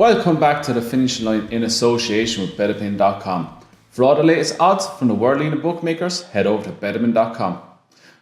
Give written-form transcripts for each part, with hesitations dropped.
Welcome back to the finishing line in association with betterpin.com. For all the latest odds from the world leading bookmakers, head over to betterpin.com.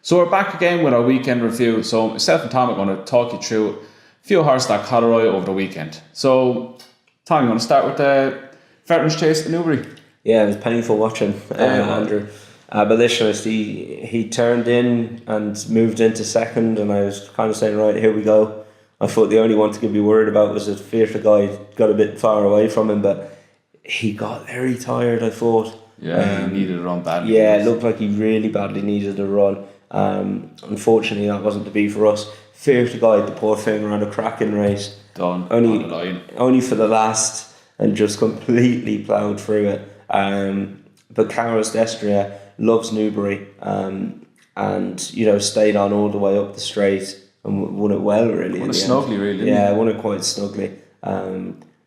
So we're back again with our weekend review. So myself and Tom are going to talk you through a few horses that caught our eye over the weekend. So Tom, you want to start with the Veterans Chase at Newbury? Yeah, it was painful watching Andrew. Abolitionist, he turned in and moved into second, and I was kind of saying, right, here we go. I thought the only one to be worried about was that Fierce guy got a bit far away from him, but he got very tired, I thought. Yeah, he needed a run badly. Yeah, it looked like he really badly needed a run. Unfortunately, that wasn't to be for us. Fierce guy, the poor thing, ran a cracking race. Done. Only for the last, and just completely ploughed through it. But Caros Destria loves Newbury, and stayed on all the way up the straight and won it well, really. Won it snugly, really. Yeah, won it quite snugly.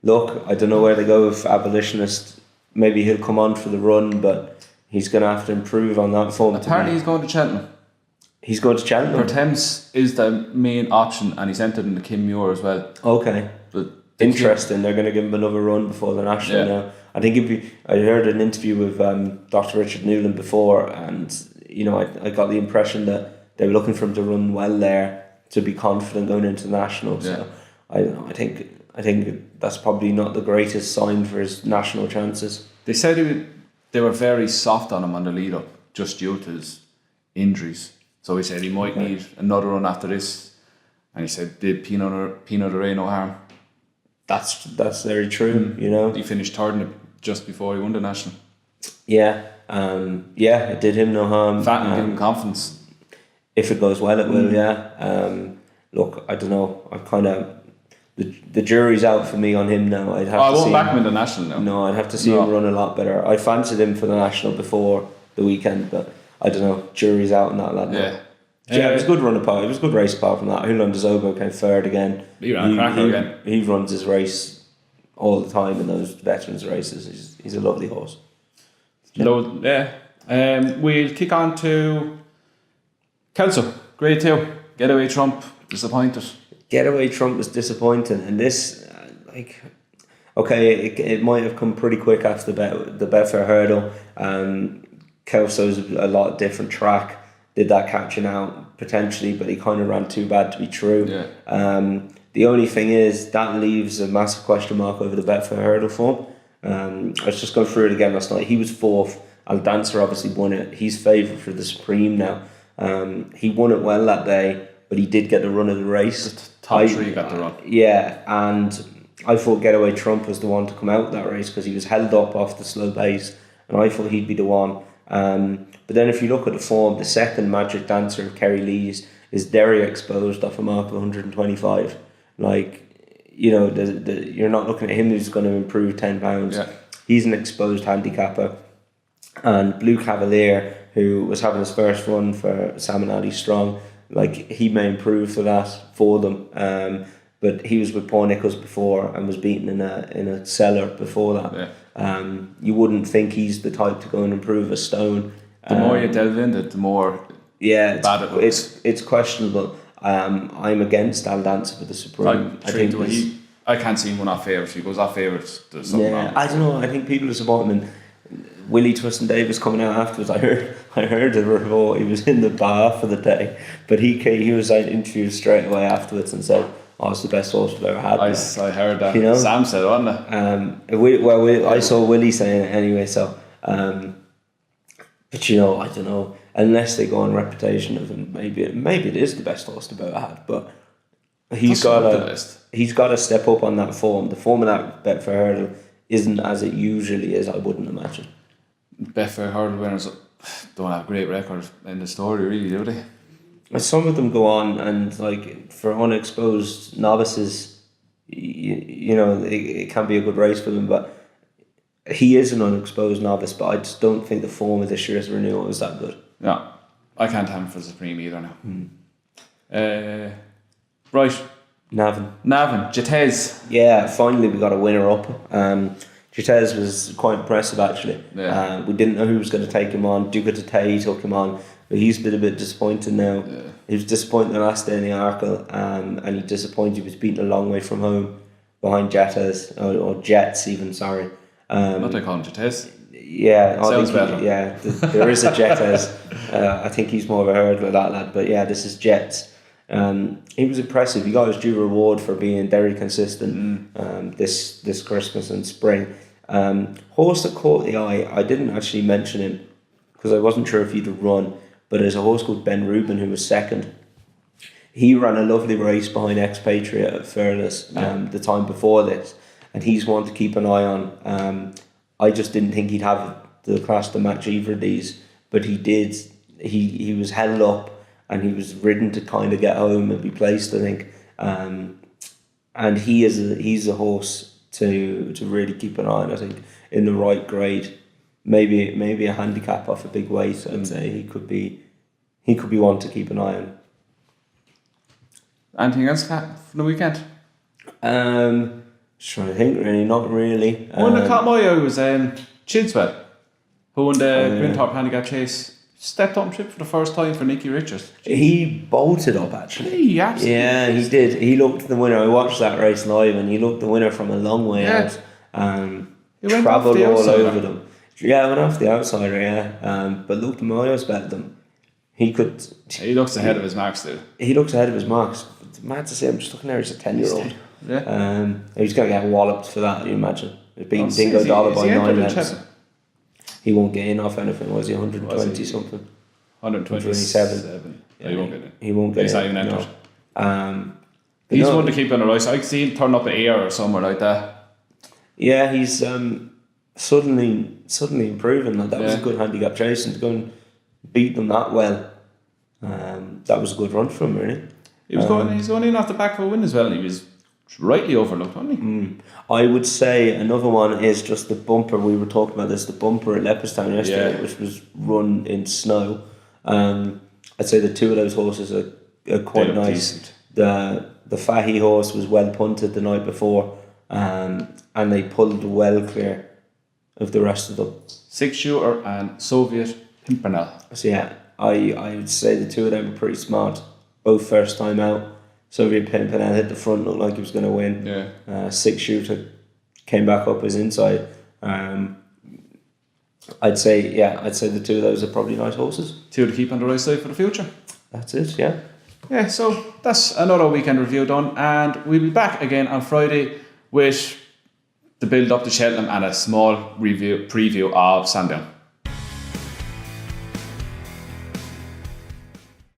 Look, I don't know where to go with Abolitionist. Maybe he'll come on for the run, but he's going to have to improve on that form. Apparently he's going to Cheltenham. He's going to Cheltenham? For Thames is the main option, and he's entered in the Kim Muir as well. Okay. But interesting. They're going to give him another run before the National now. I think I heard an interview with Dr. Richard Newland before, and I got the impression that they were looking for him to run well there to be confident going into the National. So I don't know. I think that's probably not the greatest sign for his national chances. They said they were very soft on him on the lead up, just due to his injuries. So he said he might need another run after this, and he said did Pinot de Rey no harm. That's very true. He finished third in it just before he won the National. Yeah, it did him no harm. Fat and give him confidence. If it goes well, it will. Yeah. Look, I don't know. I kind of the jury's out for me on him now. I won't back him in the National now. No, I'd have to see him run a lot better. I fancied him for the National before the weekend, but I don't know. Jury's out on that lad. Yeah. It was a good run apart. It was a good race apart from that. Hulan de Zobo came third again. He ran a cracker again. He runs his race all the time in those veterans races. He's a lovely horse. We'll kick on to Kelso, Grade 2. Getaway Trump, disappointed. Getaway Trump was disappointing, and this, it might have come pretty quick after the Betfair Hurdle. Kelso's a lot different track. Did that catching out potentially, but he kind of ran too bad to be true. Yeah. The only thing is that leaves a massive question mark over the Betfair Hurdle form. I was just going through it again last night. He was fourth. Al Dancer obviously won it. He's favourite for the Supreme now. He won it well that day, but he did get the run of the race. The top three got the run. Yeah, and I thought Getaway Trump was the one to come out that race because he was held up off the slow pace, and I thought he'd be the one. But then if you look at the form, the second Magic Dancer, Kerry Lees, is very exposed off a mark of 125. You're not looking at him who's going to improve 10 pounds. Yeah. He's an exposed handicapper. And Blue Cavalier, who was having his first run for Salmon Alley Strong, he may improve for them. But he was with Paul Nichols before and was beaten in a cellar before that. Yeah. You wouldn't think he's the type to go and improve a stone. The more you delve into it, the more bad it looks. It's questionable. I'm against Al Dancer for the Supreme. I can't see him going off favourites. If he goes off favourites, there's something wrong. I don't know. I think people are supporting him. Willie Twiston Davis coming out afterwards. I heard the report. He was in the bar for the day, but he was interviewed straight away afterwards and said, "Oh, it's the best horse I've ever had." I heard that. Sam said, wasn't it? I saw Willie saying it anyway. So, but I don't know. Unless they go on reputation of him, maybe it is the best horse they've ever had. But he's got to step up on that form. The form of that Betfair Hurdle isn't as it usually is. I wouldn't imagine. Betfair Hurdle winners don't have great records in the story, really, do they? Some of them go on, and for unexposed novices, it can be a good race for them. But he is an unexposed novice. But I just don't think the form of this year's renewal is that good. No, I can't have him for the Supreme either now. Right. Navan, Jatez. Yeah, finally we got a winner up. Jatez was quite impressive actually. Yeah. We didn't know who was going to take him on. Duca de Tay took him on, but he's been a bit disappointed now. Yeah. He was disappointed the last day in the Arkle, and he disappointed he was beaten a long way from home. behind Jettas or Jets even. Sorry. What do I call him, Jetes? Yeah, Sounds better. There is a Jettas. I think he's more of a hurdler, that lad. But yeah, this is Jets. He was impressive. He got his due reward for being very consistent this Christmas and spring. Horse that caught the eye, I didn't actually mention him because I wasn't sure if he'd run, but there's a horse called Ben Rubin who was second. He ran a lovely race behind Expatriate at Furnace the time before this, and he's one to keep an eye on. I just didn't think he'd have the class to match either of these, but he did. He was held up and he was ridden to kind of get home and be placed, I think. And he's a horse to really keep an eye on, I think, in the right grade. Maybe a handicap off a big weight, I'd say he could be one to keep an eye on. Anything else from the weekend? Just trying to think, really, not really. One that caught my eye was Chidswell, who won the Grinthorpe Handicap Chase. Stepped up and tripped for the first time for Nicky Richards. He bolted up, actually. He absolutely he did. He looked the winner. I watched that race live and he looked the winner from a long way out. He went travelled off the all outsider. over them. Yeah, went off the outsider, but looked miles better than them. He looks ahead of his marks still. He looks ahead of his marks. It's mad to say, I'm just looking there, he's a 10-year-old. Yeah. He's going to get walloped for that, you imagine. He's beating Dingo Dollar by 9 lengths. He won't get in off anything, was he? 120 something? 127. Yeah, he won't get in. He won't get He's in. not even entered. He's one to keep on the rise. I could see him turn up at Ayr or somewhere like that. Yeah, he's suddenly improving. That was a good handicap chase, and to go and beat them that well, that was a good run for him, really. He's going in off the back of a win as well, and he was rightly overlooked, wasn't he? I would say another one is just the bumper. We were talking about this, the bumper at Leopardstown yesterday, which was run in snow. I'd say the two of those horses are quite nice. Decent. The Fahey horse was well punted the night before, and they pulled well clear of the rest of them. 6-shooter and Soviet Pimpernel. So yeah, I would say the two of them are pretty smart, both first time out. Soviet Pimpernel hit the front, looked like he was going to win. Yeah. 6-shooter came back up his inside. I'd say the two of those are probably nice horses. Two to keep on the right side for the future. That's it, yeah. Yeah, so that's another weekend review done, and we'll be back again on Friday with the build up to Cheltenham and a small preview of Sandown.